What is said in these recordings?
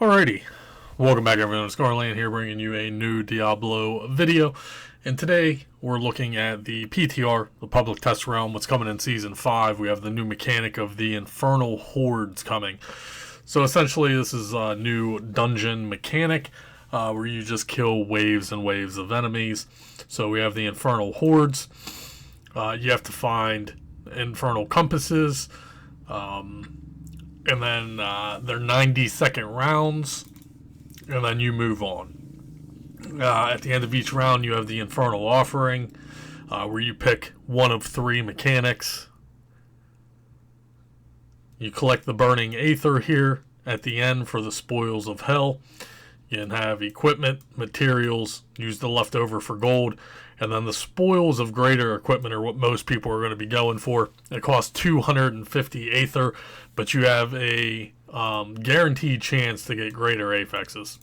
Alrighty, welcome back everyone, it's Garlaanx here bringing you a new Diablo video, and today we're looking at the PTR, the Public Test Realm, what's coming in Season 5. We have the new mechanic of the Infernal Hordes coming. So essentially this is a new dungeon mechanic where you just kill waves and waves of enemies. So we have the Infernal Hordes, you have to find Infernal Compasses, and then they're 90-second rounds, and then you move on. At the end of each round, you have the Infernal Offering, where you pick one of 3 mechanics. You collect the Burning Aether here at the end for the Spoils of Hell. You can have equipment, materials, use the leftover for gold, and then the Spoils of Greater Equipment are what most people are going to be going for. It costs 250 Aether, but you have a guaranteed chance to get greater affixes.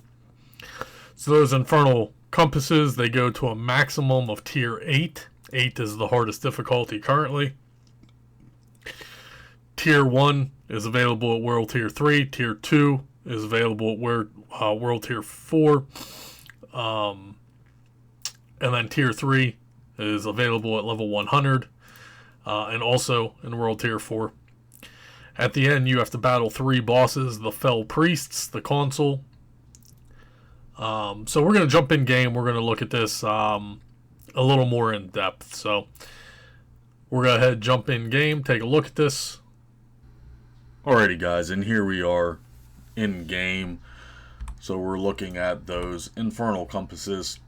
So those Infernal Compasses, they go to a maximum of Tier 8. 8 is the hardest difficulty currently. Tier 1 is available at World Tier 3. Tier 2 is available at World Tier 4. And then Tier 3 is available at level 100. And also in World Tier 4. At the end, you have to battle 3 bosses, the Fell Priests, the Consul. So we're going to jump in game. We're going to look at this a little more in depth. So we're going to go ahead, jump in game, take a look at this. Alrighty guys, and here we are in game. So we're looking at those Infernal Compasses.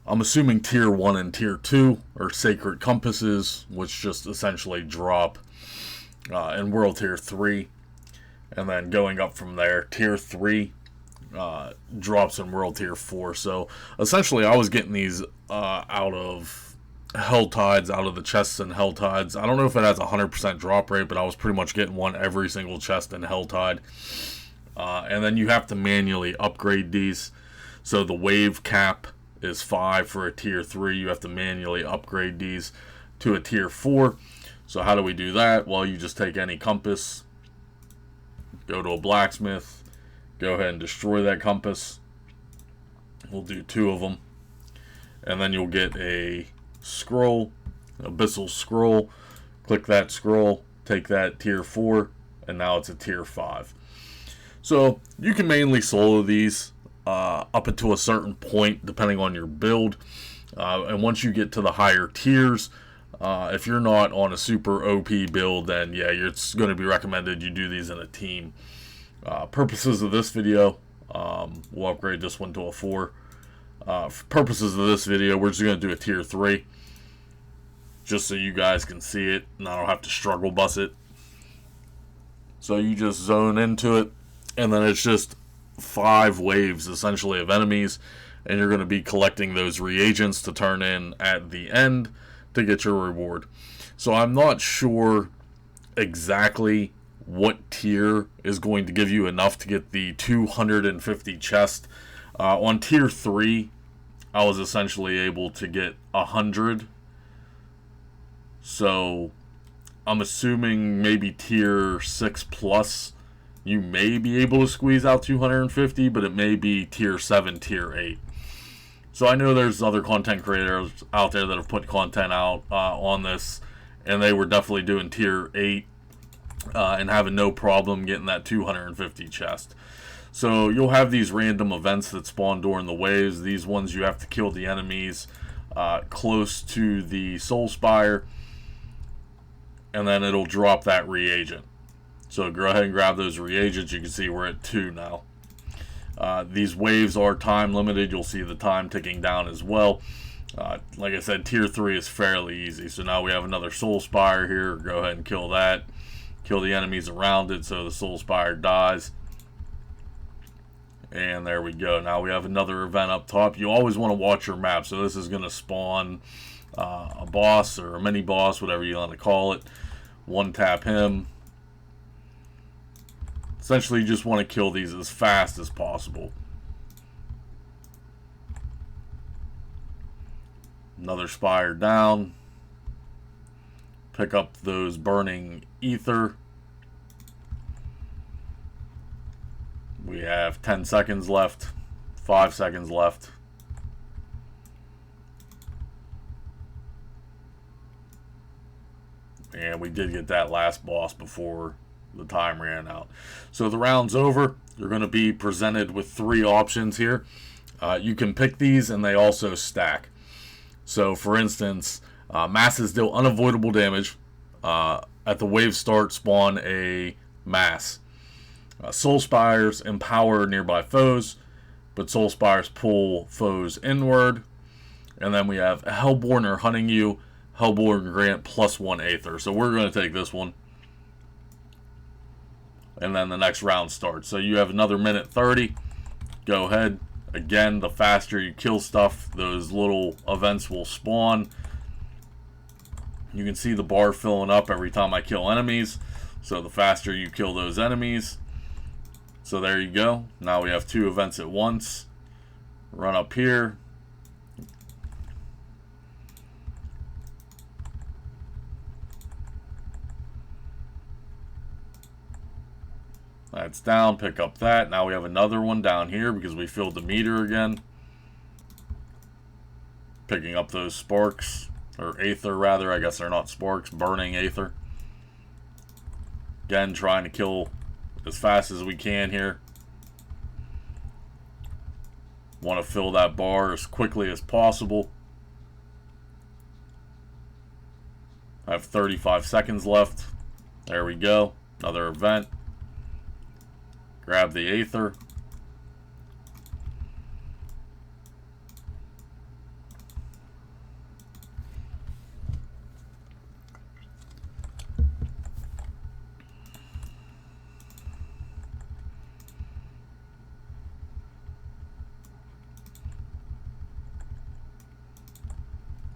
I'm assuming Tier 1 and Tier 2 are Sacred Compasses, which just essentially drop in World Tier 3. And then going up from there, Tier 3 drops in World Tier 4. So essentially I was getting these out of Hell Tides, out of the chests in Hell Tides. I don't know if it has a 100% drop rate, but I was pretty much getting one every single chest in Hell Tide. And then you have to manually upgrade these. So the wave cap is 5 for a Tier 3. You have to manually upgrade these to a Tier 4. So how do we do that? Well, you just take any compass, go to a blacksmith, go ahead and destroy that compass. We'll do 2 of them. And then you'll get a scroll, an Abyssal Scroll. Click that scroll, take that Tier 4, and now it's a Tier 5. So you can mainly solo these up until a certain point, depending on your build. And once you get to the higher tiers, if you're not on a super OP build, then yeah, it's going to be recommended you do these in a team. Purposes of this video, we'll upgrade this one to a 4. For purposes of this video, we're just going to do a Tier 3. Just so you guys can see it, and I don't have to struggle bus it. So you just zone into it, and then it's just 5 waves, essentially, of enemies. And you're going to be collecting those reagents to turn in at the end to get your reward. So I'm not sure exactly what tier is going to give you enough to get the 250 chest. On Tier 3, I was essentially able to get 100. So I'm assuming maybe Tier 6 plus, you may be able to squeeze out 250, but it may be Tier 7, Tier 8. So I know there's other content creators out there that have put content out on this, and they were definitely doing Tier 8 and having no problem getting that 250 chest. So you'll have these random events that spawn during the waves. These ones you have to kill the enemies close to the Soul Spire, and then it'll drop that reagent. So go ahead and grab those reagents. You can see we're at 2 now. These waves are time limited. You'll see the time ticking down as well. Like I said, Tier 3 is fairly easy. So now we have another Soul Spire here. Go ahead and kill that. Kill the enemies around it so the Soul Spire dies. And there we go. Now we have another event up top. You always want to watch your map. So this is going to spawn a boss or a mini boss, whatever you want to call it. One tap him. Essentially, you just want to kill these as fast as possible. Another spire down. Pick up those Burning Aether. We have 10 seconds left, 5 seconds left. And we did get that last boss before the time ran out. So the round's over. You're going to be presented with 3 options here. You can pick these, and they also stack. So, for instance, masses deal unavoidable damage. At the wave start, spawn a mass. Soul Spires empower nearby foes, but Soul Spires pull foes inward. And then we have Hellborn are hunting you. Hellborn grant +1 Aether. So we're going to take this one. And then the next round starts. So you have another minute 30. Go ahead. Again, the faster you kill stuff, those little events will spawn. You can see the bar filling up every time I kill enemies. So the faster you kill those enemies. So there you go. Now we have 2 events at once. Run up here. That's down. Pick up that. Now we have another one down here because we filled the meter again. Picking up those sparks. Or Aether, rather. I guess they're not sparks. Burning Aether. Again, trying to kill as fast as we can here. Want to fill that bar as quickly as possible. I have 35 seconds left. There we go. Another event. Grab the Aether.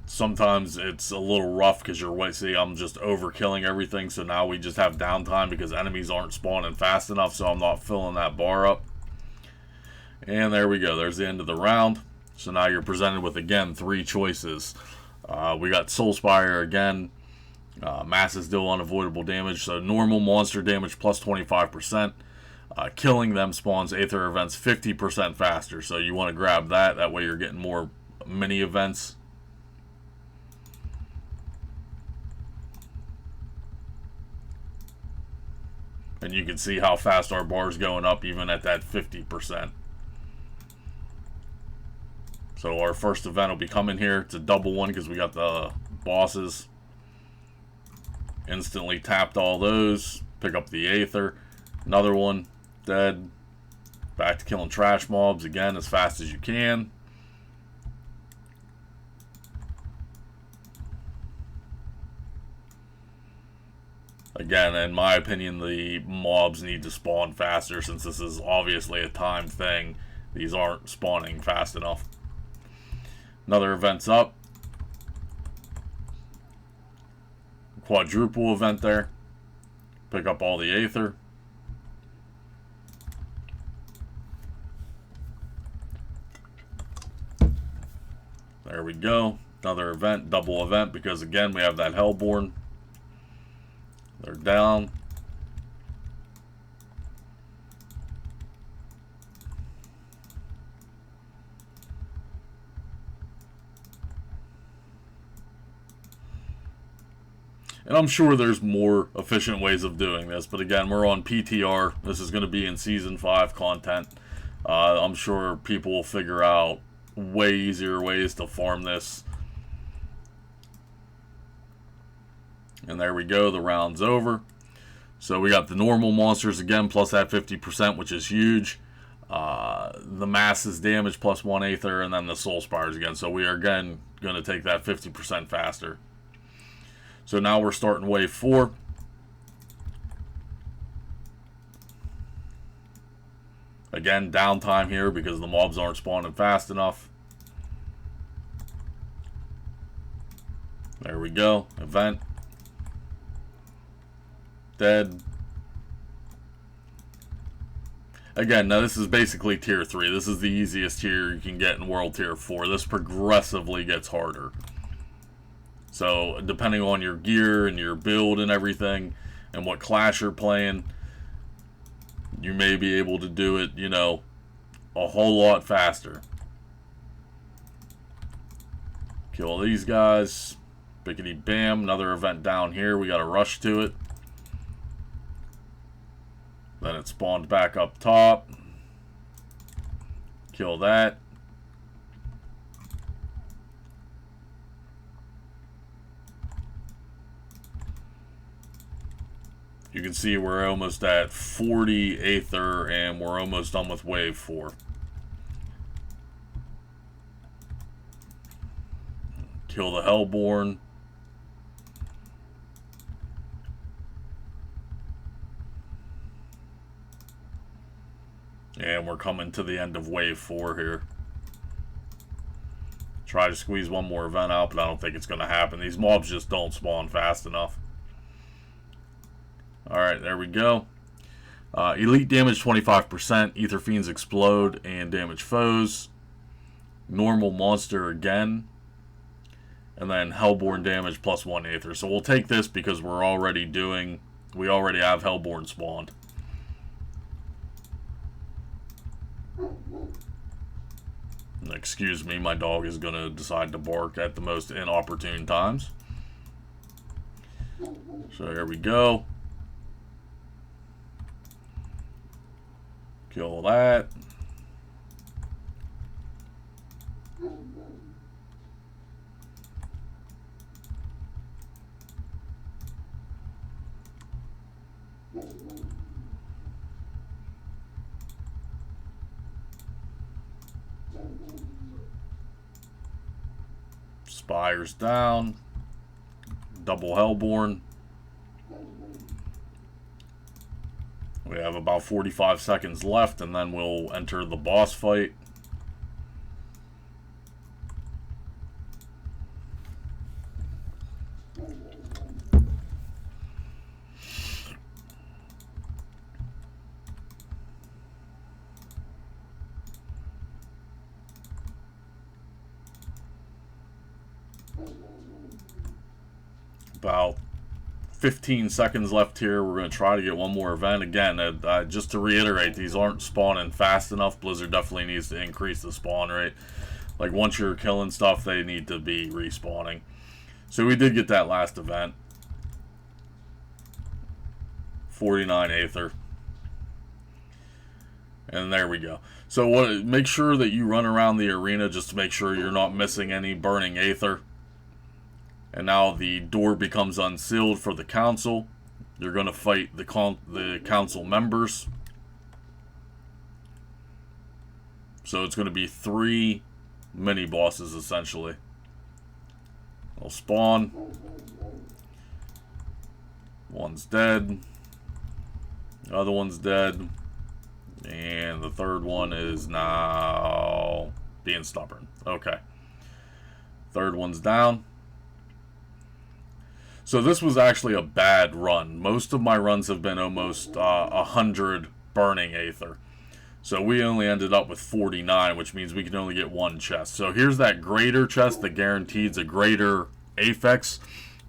Sometimes it's a little rough because you're see, I'm just overkilling everything, so now we just have downtime because enemies aren't spawning fast enough, so I'm not filling that bar up. And there we go. There's the end of the round. So now you're presented with, again, 3 choices. We got Soul Spire again. Masses deal unavoidable damage, so normal monster damage plus 25%. Killing them spawns Aether events 50% faster, so you want to grab that. That way you're getting more mini events. And you can see how fast our bar is going up even at that 50%. So our first event will be coming here. It's a double one because we got the bosses. Instantly tapped all those. Pick up the Aether. Another one. Dead. Back to killing trash mobs again as fast as you can. Again, in my opinion, the mobs need to spawn faster since this is obviously a time thing. These aren't spawning fast enough. Another event's up. Quadruple event there. Pick up all the Aether. There we go. Another event, double event, because again, we have that Hellborn. They're down. And I'm sure there's more efficient ways of doing this, but again, we're on PTR. This is going to be in Season 5 content. I'm sure people will figure out way easier ways to farm this. And there we go, the round's over. So we got the normal monsters again, plus that 50%, which is huge. The masses damage plus 1 Aether, and then the Soul Spires again. So we are again going to take that 50% faster. So now we're starting wave 4. Again, downtime here because the mobs aren't spawning fast enough. There we go, event. Dead. Again, now this is basically tier 3. This is the easiest tier you can get in World Tier 4. This progressively gets harder. So, depending on your gear and your build and everything, and what class you're playing, you may be able to do it, you know, a whole lot faster. Kill these guys. Bickety bam. Another event down here. We got to rush to it. Then it spawned back up top. Kill that. You can see we're almost at 40 Aether and we're almost done with wave 4. Kill the Hellborn. And we're coming to the end of wave 4 here. Try to squeeze one more event out, but I don't think it's going to happen. These mobs just don't spawn fast enough. Alright, there we go. Elite damage 25%. Aether Fiends explode and damage foes. Normal monster again. And then Hellborn damage plus 1 Aether. So we'll take this because we already have Hellborn spawned. Excuse me, my dog is going to decide to bark at the most inopportune times. So here we go. Kill that. Spires down. Double Hellborn. We have about 45 seconds left, and then we'll enter the boss fight. About 15 seconds left here. We're going to try to get one more event. Again, just to reiterate, these aren't spawning fast enough. Blizzard definitely needs to increase the spawn rate. Like, once you're killing stuff, they need to be respawning. So we did get that last event. 49 Aether. And there we go. So make sure that you run around the arena just to make sure you're not missing any burning Aether. And now the door becomes unsealed for the council. You're going to fight the council members. So it's going to be 3 mini bosses essentially. They'll spawn. One's dead. The other one's dead. And the third one is now being stubborn. Okay. Third one's down. So this was actually a bad run. Most of my runs have been almost 100 burning Aether. So we only ended up with 49, which means we can only get 1 chest. So here's that greater chest that guarantees a greater Aphex.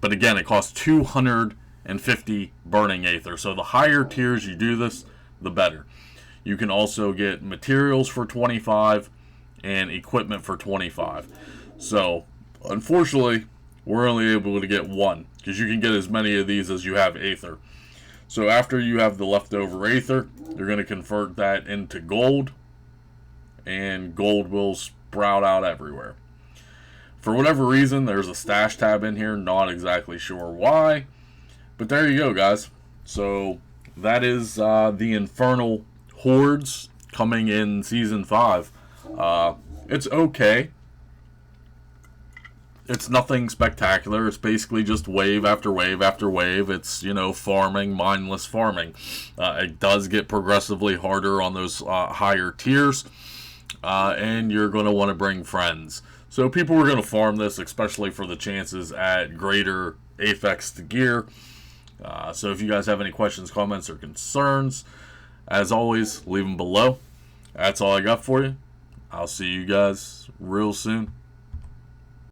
But again, it costs 250 burning Aether. So the higher tiers you do this, the better. You can also get materials for 25 and equipment for 25. So unfortunately, we're only able to get 1, because you can get as many of these as you have Aether. So after you have the leftover Aether, you're going to convert that into gold, and gold will sprout out everywhere. For whatever reason, there's a stash tab in here, not exactly sure why, but there you go, guys. So that is the Infernal Hordes coming in Season 5. It's okay. It's nothing spectacular. It's basically just wave after wave after wave. It's, you know, farming, mindless farming. It does get progressively harder on those higher tiers. And you're going to want to bring friends. So people are going to farm this, especially for the chances at greater Aphex to gear. So if you guys have any questions, comments, or concerns, as always, leave them below. That's all I got for you. I'll see you guys real soon.